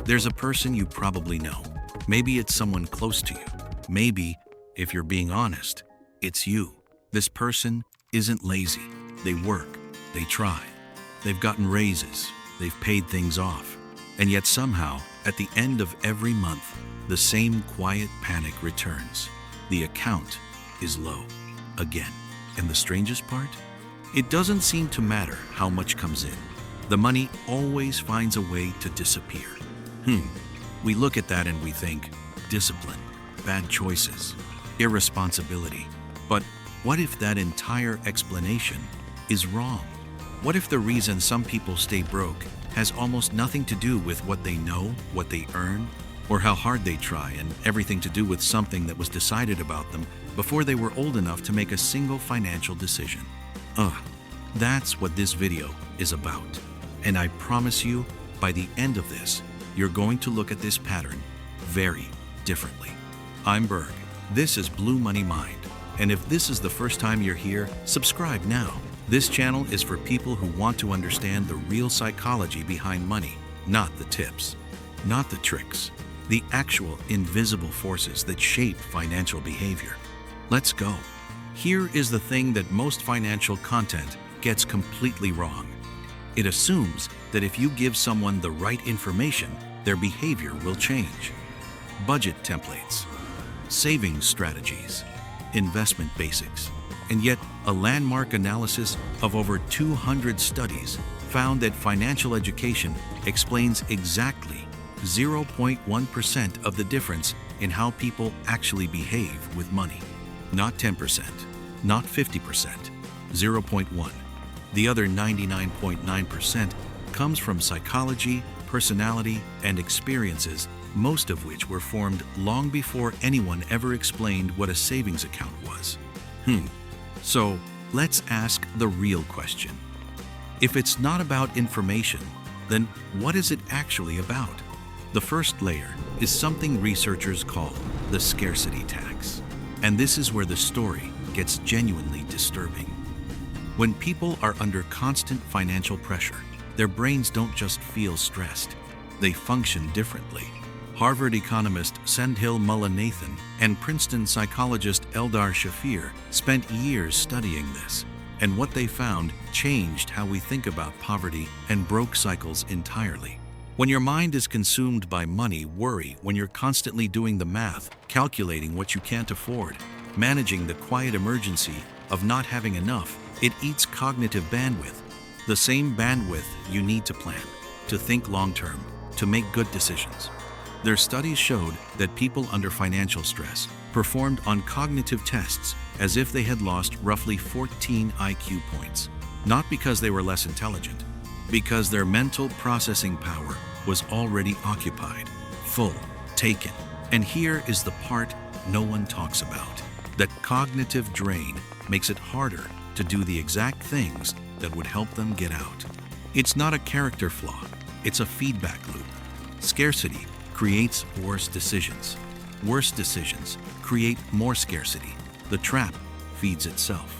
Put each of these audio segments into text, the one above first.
There's a person you probably know. Maybe it's someone close to you. Maybe, if you're being honest, it's you. This person isn't lazy. They work. They try. They've gotten raises. They've paid things off. And yet somehow, at the end of every month, the same quiet panic returns. The account is low. Again. And the strangest part? It doesn't seem to matter how much comes in. The money always finds a way to disappear. We look at that and we think, discipline, bad choices, irresponsibility. But what if that entire explanation is wrong? What if the reason some people stay broke has almost nothing to do with what they know, what they earn, or how hard they try, and everything to do with something that was decided about them before they were old enough to make a single financial decision? That's what this video is about. And I promise you, by the end of this, you're going to look at this pattern very differently. I'm Berg. This is Blue Money Mind. And if this is the first time you're here, subscribe now. This channel is for people who want to understand the real psychology behind money, not the tips, not the tricks, the actual invisible forces that shape financial behavior. Let's go. Here is the thing that most financial content gets completely wrong. It assumes that if you give someone the right information, their behavior will change. Budget templates, savings strategies, investment basics. And yet, a landmark analysis of over 200 studies found that financial education explains exactly 0.1% of the difference in how people actually behave with money. Not 10%, not 50%, 0.1. The other 99.9% comes from psychology, personality, and experiences, most of which were formed long before anyone ever explained what a savings account was. So, let's ask the real question. If it's not about information, then what is it actually about? The first layer is something researchers call the scarcity tax. And this is where the story gets genuinely disturbing. When people are under constant financial pressure, their brains don't just feel stressed, they function differently. Harvard economist Sendhil Mullainathan and Princeton psychologist Eldar Shafir spent years studying this, and what they found changed how we think about poverty and broke cycles entirely. When your mind is consumed by money, worry, when you're constantly doing the math, calculating what you can't afford, managing the quiet emergency of not having enough, it eats cognitive bandwidth, the same bandwidth you need to plan, to think long-term, to make good decisions. Their studies showed that people under financial stress performed on cognitive tests as if they had lost roughly 14 IQ points, not because they were less intelligent, because their mental processing power was already occupied, full, taken. And here is the part no one talks about. That cognitive drain makes it harder to do the exact things that would help them get out. It's not a character flaw, it's a feedback loop. Scarcity creates worse decisions. Worse decisions create more scarcity. The trap feeds itself.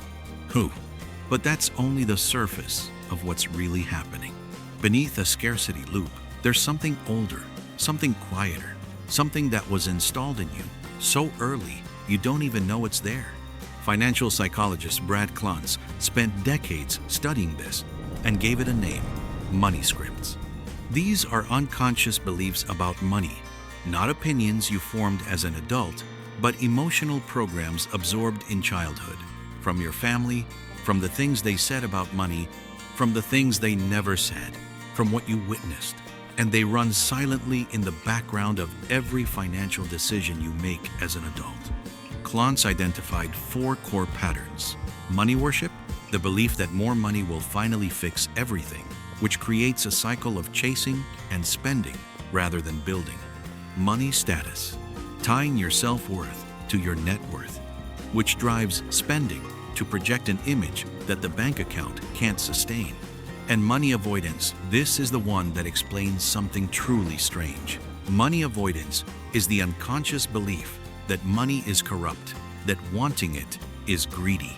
But that's only the surface of what's really happening. Beneath a scarcity loop, there's something older, something quieter, something that was installed in you so early you don't even know it's there. Financial psychologist Brad Klontz spent decades studying this and gave it a name: money scripts. These are unconscious beliefs about money, not opinions you formed as an adult, but emotional programs absorbed in childhood, from your family, from the things they said about money, from the things they never said, from what you witnessed. And they run silently in the background of every financial decision you make as an adult. Klontz identified 4 core patterns: money worship, the belief that more money will finally fix everything, which creates a cycle of chasing and spending rather than building. Money status, tying your self-worth to your net worth, which drives spending to project an image that the bank account can't sustain. And money avoidance, this is the one that explains something truly strange. Money avoidance is the unconscious belief that money is corrupt, that wanting it is greedy,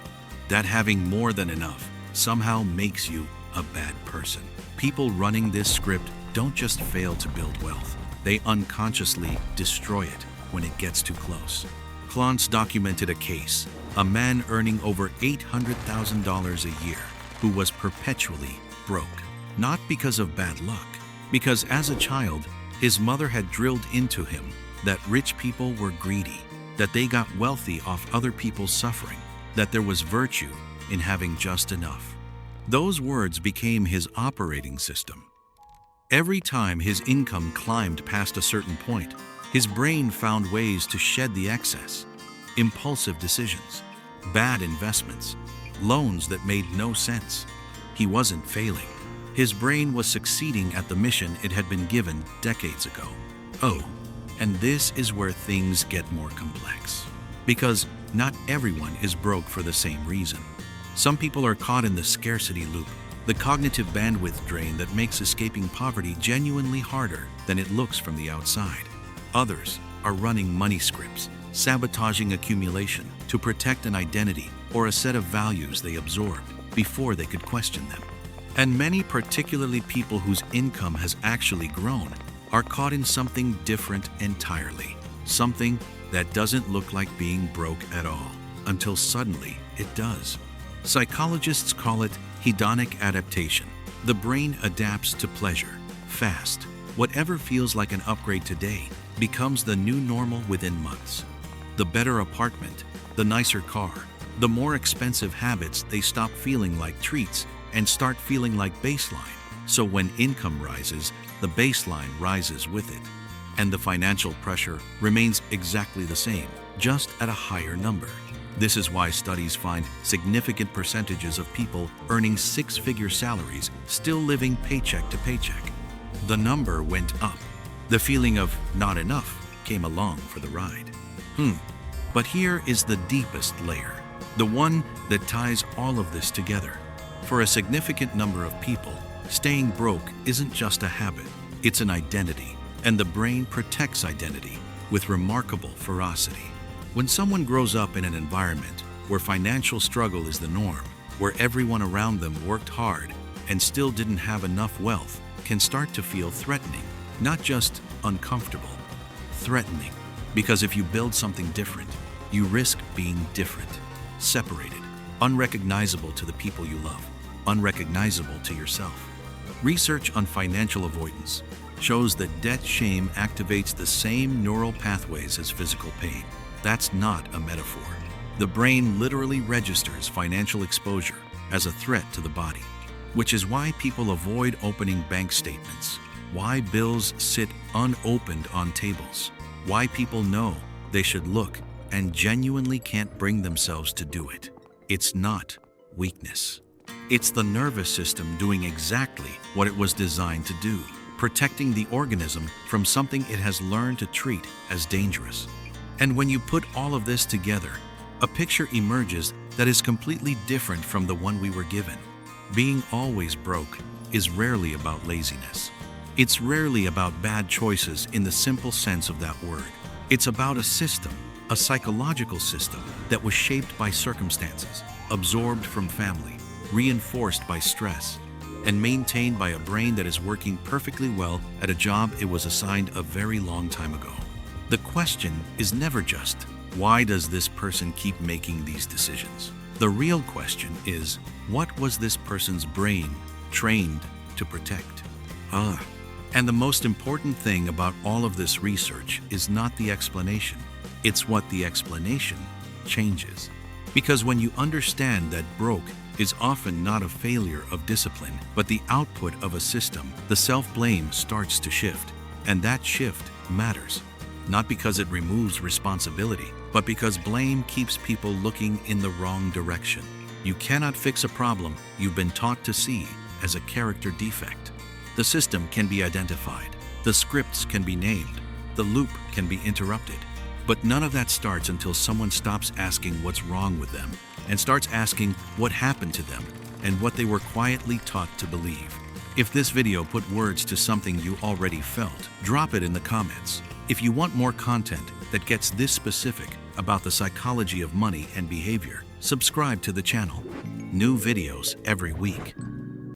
that having more than enough somehow makes you a bad person. People running this script don't just fail to build wealth, they unconsciously destroy it when it gets too close. Clance documented a case, a man earning over $800,000 a year who was perpetually broke, not because of bad luck, because as a child, his mother had drilled into him that rich people were greedy, that they got wealthy off other people's suffering, that there was virtue in having just enough. Those words became his operating system. Every time his income climbed past a certain point, his brain found ways to shed the excess. Impulsive decisions, bad investments, loans that made no sense. He wasn't failing. His brain was succeeding at the mission it had been given decades ago. Oh, and this is where things get more complex. Because not everyone is broke for the same reason. Some people are caught in the scarcity loop, the cognitive bandwidth drain that makes escaping poverty genuinely harder than it looks from the outside. Others are running money scripts, sabotaging accumulation to protect an identity or a set of values they absorbed before they could question them. And many, particularly people whose income has actually grown, are caught in something different entirely, something that doesn't look like being broke at all, until suddenly it does. Psychologists call it hedonic adaptation. The brain adapts to pleasure, fast. Whatever feels like an upgrade today becomes the new normal within months. The better apartment, the nicer car, the more expensive habits, they stop feeling like treats and start feeling like baseline. So when income rises, the baseline rises with it. And the financial pressure remains exactly the same, just at a higher number. This is why studies find significant percentages of people earning six-figure salaries still living paycheck to paycheck. The number went up. The feeling of not enough came along for the ride. But here is the deepest layer, the one that ties all of this together. For a significant number of people, staying broke isn't just a habit, it's an identity, and the brain protects identity with remarkable ferocity. When someone grows up in an environment where financial struggle is the norm, where everyone around them worked hard and still didn't have enough wealth, can start to feel threatening, not just uncomfortable, threatening. Because if you build something different, you risk being different, separated, unrecognizable to the people you love, unrecognizable to yourself. Research on financial avoidance shows that debt shame activates the same neural pathways as physical pain. That's not a metaphor. The brain literally registers financial exposure as a threat to the body, which is why people avoid opening bank statements, why bills sit unopened on tables, why people know they should look and genuinely can't bring themselves to do it. It's not weakness. It's the nervous system doing exactly what it was designed to do, protecting the organism from something it has learned to treat as dangerous. And when you put all of this together, a picture emerges that is completely different from the one we were given. Being always broke is rarely about laziness. It's rarely about bad choices in the simple sense of that word. It's about a system, a psychological system that was shaped by circumstances, absorbed from family, reinforced by stress, and maintained by a brain that is working perfectly well at a job it was assigned a very long time ago. The question is never just, why does this person keep making these decisions? The real question is, what was this person's brain trained to protect? And the most important thing about all of this research is not the explanation. It's what the explanation changes. Because when you understand that broke is often not a failure of discipline, but the output of a system, the self-blame starts to shift. And that shift matters. Not because it removes responsibility, but because blame keeps people looking in the wrong direction. You cannot fix a problem you've been taught to see as a character defect. The system can be identified, the scripts can be named, the loop can be interrupted. But none of that starts until someone stops asking what's wrong with them and starts asking what happened to them and what they were quietly taught to believe. If this video put words to something you already felt, drop it in the comments. If you want more content that gets this specific about the psychology of money and behavior, subscribe to the channel. New videos every week.